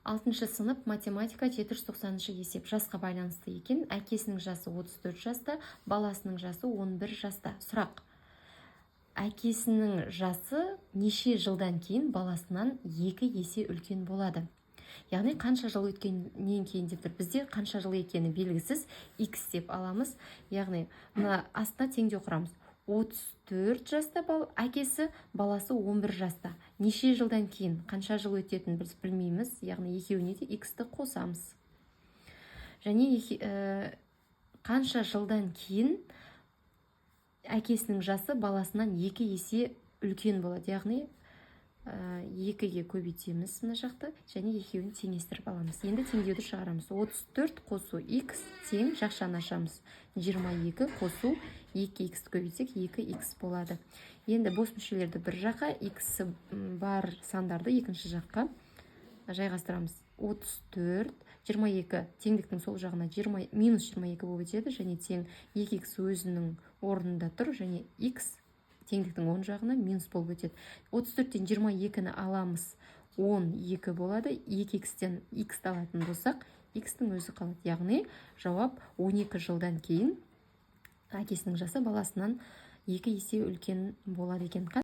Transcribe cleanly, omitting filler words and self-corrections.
6 сынып математика 790 есеп жасқа байланысты екен. Әкесінің жасы 34 жаста, баласының жасы 11 жаста. Сұрақ: әкесінің жасы неше жылдан кейін баласынан 2 есе үлкен болады? Яғни қанша жыл өткеннен кейін деп тұр. Бізде қанша жыл екені белгісіз, x деп аламыз. Яғни мына астына теңдеу құрамыз. 34 жаста әкесі, баласы 11 жаста. Неше жылдан кейін, қанша жыл өтетінін біз білмейміз. Яғни екеуіне де x-ті қосамыз. Және қанша жылдан кейін әкесінің жасы баласынан 2 есе үлкен болады. Яғни 2-ге көбейтеміз мына жақты, және екеуін теңестіріп аламыз. Енді теңдеуді шығарамыз. 34 қосу x тең, жақшаны ашамыз. 22 қосу 2x көбейтсек 2x болады. Енді бос мүшелерді бір жаққа, x бар сандарды екінші жаққа жайғастырамыз. 34, 22 теңдіктің сол жағына минус 22 болып өтеді, және тең 2x өзінің орнында тұр, және x теңдіктің оң жағына минус болып өтеді. 34-тен 22-ні аламыз, 12 болады. 2x-тен x алатын болсақ, x-тің өзі қалады. Яғни жауап 12 жылдан кейін әкесінің жасы баласынан 2 есе үлкен болады екен.